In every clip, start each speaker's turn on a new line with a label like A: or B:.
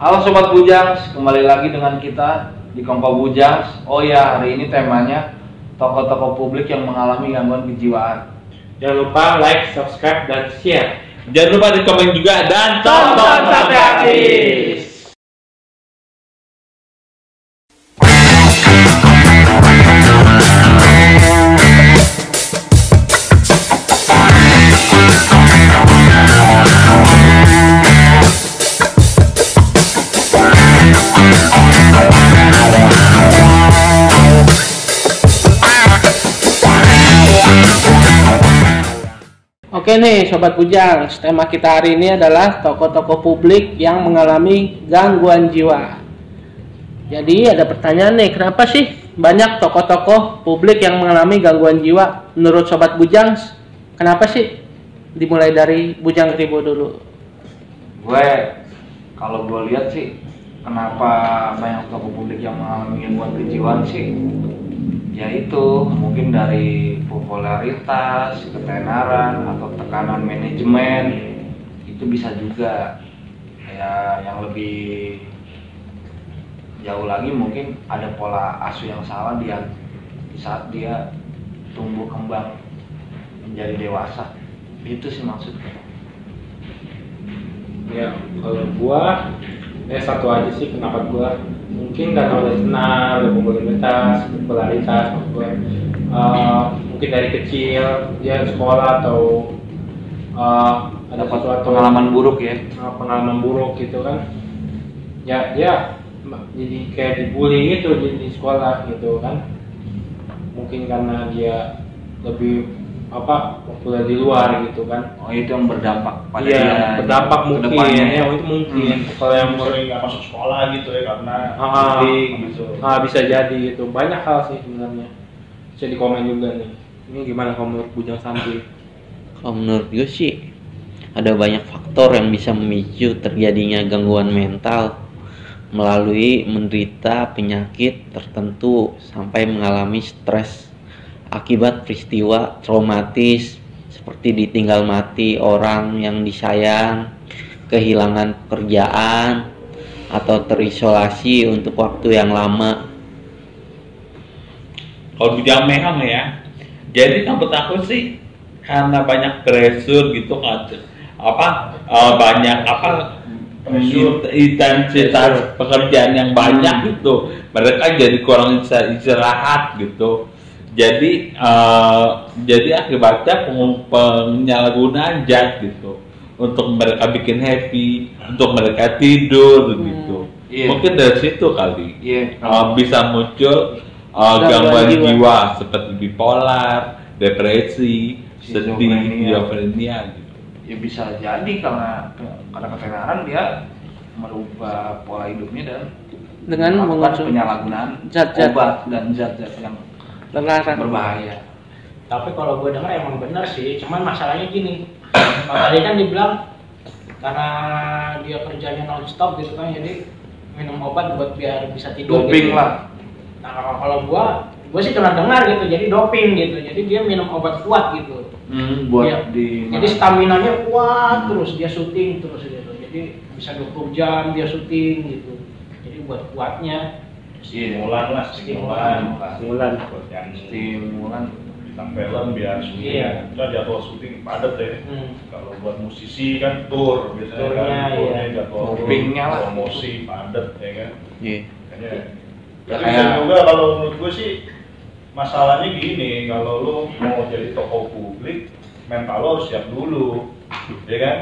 A: Halo Sobat Bujangs, kembali lagi dengan kita di Kompo Bujangs. Oh ya, hari ini temanya tokoh-tokoh publik yang mengalami gangguan kejiwaan.
B: Jangan lupa like, subscribe, dan share. Jangan lupa di komen juga dan
A: Tonton sampai habis.
C: Oke nih Sobat Bujang, tema kita hari ini adalah tokoh-tokoh publik yang mengalami gangguan jiwa. Jadi ada pertanyaan nih, kenapa sih banyak tokoh-tokoh publik yang mengalami gangguan jiwa? Menurut Sobat Bujang, kenapa sih? Dimulai dari Bujang Ribo dulu.
A: Kalau gue lihat sih, kenapa banyak tokoh publik yang mengalami gangguan kejiwaan sih? Yaitu mungkin dari popularitas, ketenaran, atau tekanan manajemen. Itu bisa juga. Ya, yang lebih jauh lagi mungkin ada pola asuh yang salah di saat dia tumbuh kembang menjadi dewasa. Itu sih maksudnya.
B: ya kalau gua satu aja sih kenapa gua mungkin karena udah kenal, udah popularitas maksud gua. Mungkin dari kecil dia sekolah atau ada sesuatu
A: pengalaman buruk ya.
B: Pengalaman buruk gitu kan. Ya dia jadi kayak dibully gitu di sekolah gitu kan. Mungkin karena dia lebih populer di luar gitu kan.
A: Oh, itu yang berdampak pada
B: dia.
A: Iya,
B: berdampak mungkin ya, itu mungkin. Kalau yang
D: sering nggak masuk sekolah gitu ya karena bullying gitu.
B: Bisa jadi gitu. Banyak hal sih sebenarnya. Bisa di komen juga nih. Ini gimana kalau menurut Bujang Sampi?
E: Kalau menurut gue sih ada banyak faktor yang bisa memicu terjadinya gangguan mental melalui menderita penyakit tertentu sampai mengalami stres akibat peristiwa traumatis seperti ditinggal mati orang yang disayang, kehilangan pekerjaan, atau terisolasi untuk waktu yang lama.
F: Kalau Bujang Mehang ya, jadi menurut aku sih karena banyak pressure gitu kan, banyak intensitas pekerjaan yang banyak gitu, mereka jadi kurang bisa istirahat gitu. Jadi akibatnya penyalahgunaan zat gitu untuk mereka bikin happy, untuk mereka tidur gitu. Mungkin dari situ kali bisa muncul gangguan jiwa seperti bipolar, depresi, sedih, schizophrenia gitu.
A: Ya bisa jadi karena ketenaran dia merubah pola hidupnya dan
C: Dengan mengonsumsi
A: penyalahgunaan
C: zat-zat
A: obat dan zat-zat yang berbahaya.
G: Tapi kalau gue dengar emang benar sih, cuman masalahnya gini. Tadi kan dibilang karena dia kerjanya non-stop gitu kan, jadi minum obat buat biar bisa tidur.
A: Doping
G: gitu.
A: lah.
G: Nah kalau gue sih pernah dengar gitu, jadi doping gitu, jadi dia minum obat kuat gitu.
A: Buat
G: jadi stamina-nya kuat terus, dia syuting terus gitu, jadi bisa 20 jam dia syuting gitu. Jadi buat kuatnya.
D: Stimulan bintang film biar syuting. Kita jadwal syuting padat ya. Kalau buat musisi kan tour biasanya turnya jadwal promosi padat ya kan. Tapi juga kalau menurut gue sih masalahnya gini, kalau lu mau jadi tokoh publik mental lo harus siap dulu, ya kan?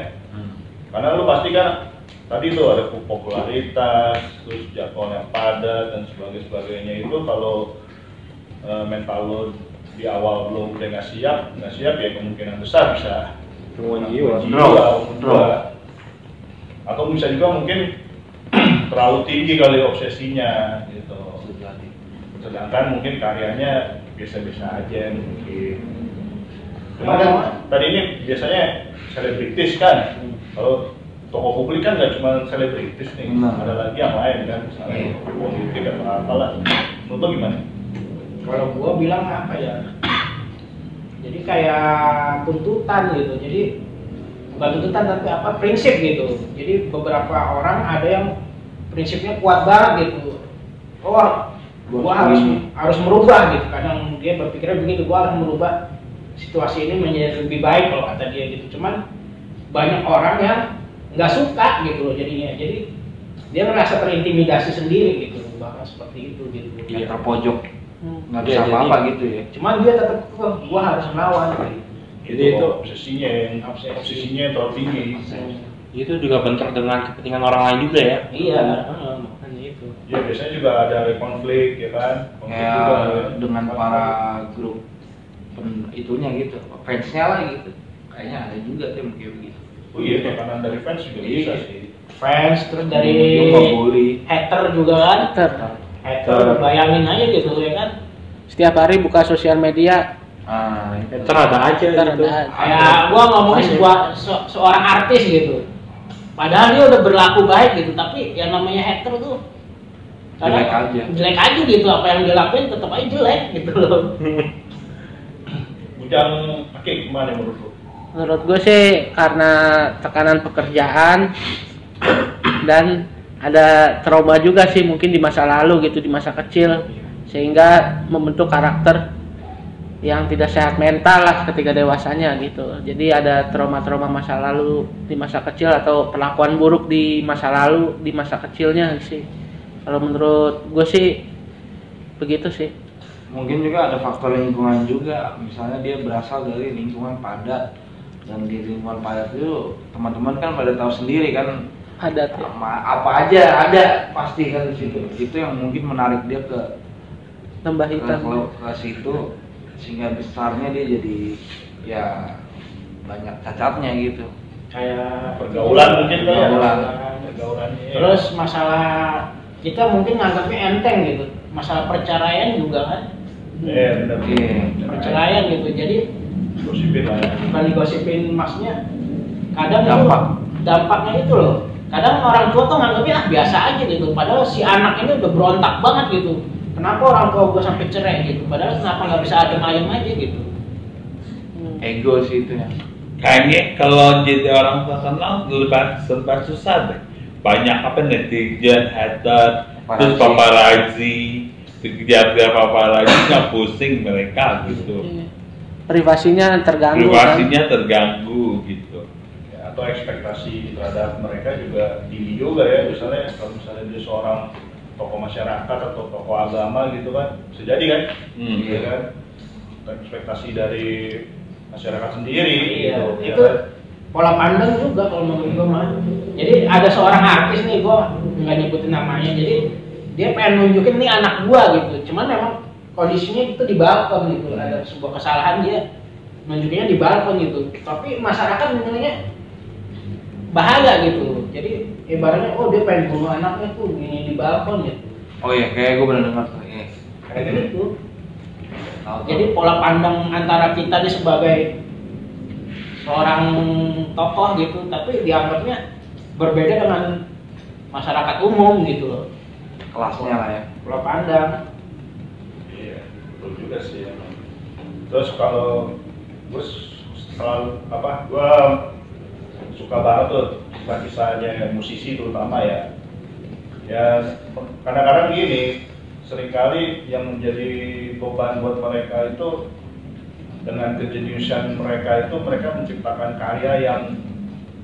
D: Karena lu pasti kan tadi tuh ada popularitas, terus jadwal yang padat dan sebagainya itu kalau mental lo di awal lo udah nggak siap ya kemungkinan besar bisa
B: gangguan jiwa.
D: Atau bisa juga mungkin terlalu tinggi kali obsesinya gitu. Sedangkan mungkin karyanya biasa-biasa aja mungkin. Cuma kan tadi ini biasanya selebritis kan. Kalau tokoh publik kan nggak cuma selebritis nih, ada lagi yang lain kan, misalnya politik atau apalah. Menurut lo gimana?
G: Kalau gua bilang apa ya? Jadi kayak tuntutan gitu. Jadi bukan tuntutan tapi prinsip gitu. Jadi beberapa orang ada yang prinsipnya kuat banget gitu. Oh, gua harus merubah gitu. Kadang dia berpikirnya begitu, gua harus merubah situasi ini menjadi lebih baik kalau kata dia gitu. Cuman banyak orang yang nggak suka gitu loh jadinya. Jadi dia merasa terintimidasi sendiri gitu, bahkan seperti itu gitu.
A: Ya terpojok, nggak bisa apa-apa gitu ya.
G: Cuman dia tetap gua harus melawan.
D: Jadi itu obsesinya terlalu tinggi.
B: Itu juga bentrok dengan kepentingan orang lain juga ya.
G: Iya.
B: Makanya itu.
D: Ya biasanya juga ada konflik ya kan. Konflik
A: Ya,
D: juga
A: dengan para grup itunya gitu, fansnya lah gitu. Kayaknya ada juga tim kayak begitu.
D: Oh iya, tekanan dari fans juga bisa sih.
G: Fans terus dari hater juga kan. Hater bayangin aja gitu ya kan.
C: Setiap hari buka sosial media.
B: Hater ada aja gitu.
G: Kayak gua ngomongin seorang artis gitu. Padahal dia udah berlaku baik gitu, tapi yang namanya hater tuh jelek aja gitu, apa yang dia lakuin tetap aja jelek gitu loh.
D: Bujang Oke, gimana menurut lu?
C: Menurut gue sih karena tekanan pekerjaan dan ada trauma juga sih mungkin di masa lalu gitu, di masa kecil, sehingga membentuk karakter yang tidak sehat mental lah ketika dewasanya gitu. Jadi ada trauma-trauma masa lalu di masa kecil atau perlakuan buruk di masa lalu di masa kecilnya sih. Kalau menurut gue sih begitu sih.
A: Mungkin juga ada faktor lingkungan juga. Misalnya dia berasal dari lingkungan padat, dan di lingkungan padat itu teman-teman kan pada tahu sendiri kan
C: Adat ya.
A: Apa aja ada pasti kan di situ. Itu yang mungkin menarik dia ke
C: Lembah hitam.
A: ke situ, sehingga besarnya dia jadi ya banyak cacatnya gitu.
G: Kayak
D: Pergaulan mungkin kan ya.
G: Pergaulannya. Terus masalah kita mungkin nganggapnya enteng gitu. Masalah perceraian juga kan.
D: Benar.
G: Perceraian gitu. Jadi
D: Gosipin lah ya.
G: bukan digosipin, maksudnya kadang dampaknya itu loh. Kadang orang tua tuh nganggapnya biasa aja gitu. Padahal si anak ini udah berontak banget gitu. Kenapa orang tua gue sampai cerai gitu? Padahal kenapa nggak bisa adem ayem aja gitu?
A: Ego sih itu ya.
F: Kayaknya kalau jadi orang terkenal serba susah deh. Banyak apa netizen, hater, terus paparazzi, dikejar-kejar paparazzi, nggak pusing mereka gitu.
C: Privasinya terganggu.
F: Terganggu gitu.
D: Ya, atau ekspektasi terhadap mereka juga tinggi juga ya. Misalnya kalau misalnya dia seorang tokoh masyarakat atau tokoh agama gitu kan, bisa jadi kan, ya kan, ekspektasi dari masyarakat sendiri.
G: Iya,
D: gitu,
G: itu ya kan? Pola pandang juga kalau menurut gue mah. Jadi ada seorang artis nih, gue nggak nyebutin namanya, jadi dia pengen nunjukin nih anak gue gitu, cuman memang kondisinya itu di balkon gitu, ada sebuah kesalahan dia nunjukinnya di balkon gitu, tapi masyarakat menilainya bahaya gitu. Jadi ibaratnya dia pengen bunuh anaknya tuh gini di balkon gitu.
A: Oh iya, kayak gue pernah dengar tuh. Iya.
G: Kayak gitu. Jadi pola pandang antara kita nih sebagai seorang tokoh gitu, tapi dianggapnya berbeda dengan masyarakat umum gitu loh.
A: Kelasnya lah ya.
G: Pola pandang.
D: Iya, betul juga sih. Terus kalau gue selalu gue suka banget tuh kisahnya musisi terutama ya. Ya kadang-kadang gini, seringkali yang menjadi beban buat mereka itu dengan kejeniusan mereka itu, mereka menciptakan karya yang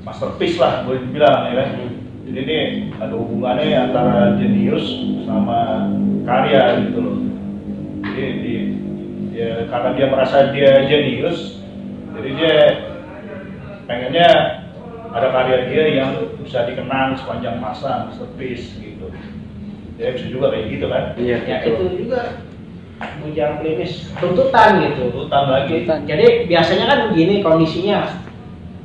D: masterpiece lah boleh dibilang ya kan. Jadi ini ada hubungannya antara jenius sama karya gitu loh. Jadi ya, karena dia merasa dia jenius, jadi dia pengennya ada karya dia yang bisa dikenang sepanjang masa, masterpiece gitu. Ya bisa juga kayak gitu kan?
A: Iya.
G: Ya itu juga bujang klinis, tuntutan gitu.
D: Tuntutan lagi.
G: Jadi biasanya kan begini kondisinya.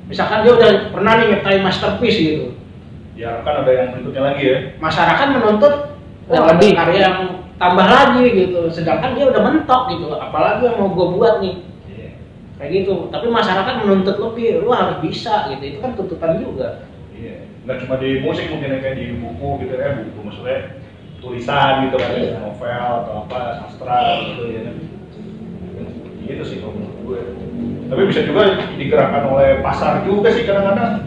G: Misalkan dia udah pernah nih nyiptain masterpiece gitu.
D: Ya kan ada yang berikutnya lagi ya.
G: Masyarakat menuntut
C: lebih
G: karya yang tambah lagi gitu. Sedangkan dia udah mentok gitu. Apalagi yang mau gue buat nih.
D: Iya.
G: Kayak gitu. Tapi masyarakat menuntut lebih. Lu harus bisa gitu. Itu kan tuntutan juga.
D: Iya. Nggak cuma di musik mungkin kayak di buku gitu ya, buku maksudnya tulisan gitu kan,
G: iya.
D: Novel atau apa, sastra gitu ya kan. Gitu sih kalau menurut gue. Tapi bisa juga digerakkan oleh pasar juga sih kadang-kadang.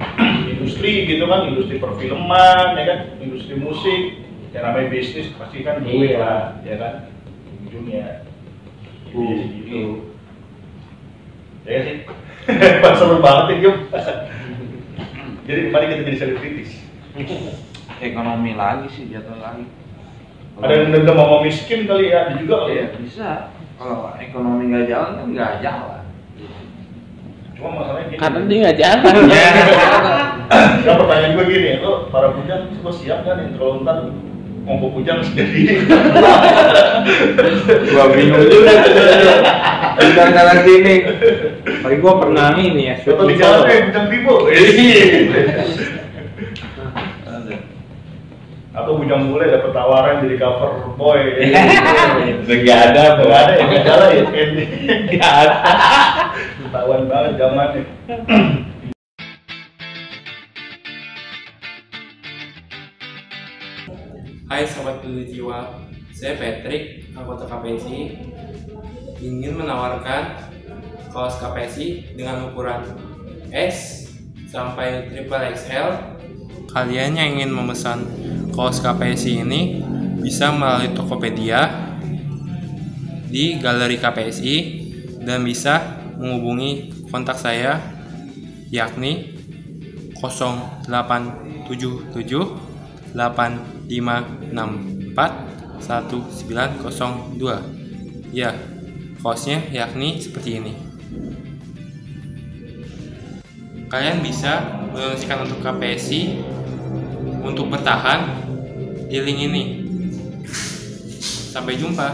D: industri gitu kan, industri perfilman ya kan, industri musik, yang namanya bisnis pasti kan duit lah ya kan, ujungnya gitu. Ya sih, seru banget ya. Jadi mari kita jadi selebritis.
A: Ekonomi lagi sih, jatuh lagi.
D: Ada yang dendam sama miskin kali ya, ada juga kali ya.
A: Bisa. Kalau ekonomi nggak jalan kan nggak jalan.
D: Cuma masalahnya gini.
C: Karena dia nggak jalan.
D: Nah, pertanyaan gue gini, lo para bujang, lo siap kan yang kalau ntar ngomong bujang sendiri?
A: Gua bingung juga. Bujang jalan sini.
B: Paling gua pernah ini ya,
D: Atau di jalan bujang Bibo. Atau bujang bule dapet tawaran jadi cover boy.
F: Nggak ada
D: ya, nggak ada ya, nggak ada. Ketahuan banget zamannya.
H: Hai Sobat Peduli Jiwa, saya Patrick, anggota KPSI, ingin menawarkan kaos KPSI dengan ukuran S sampai XXL. Kalian yang ingin memesan kaos KPSI ini bisa melalui Tokopedia di Galeri KPSI dan bisa menghubungi kontak saya yakni 0877 8564 1902. Ya, kaosnya yakni seperti ini. Kalian bisa mendonasikan untuk KPSI untuk bertahan di link ini. Sampai jumpa.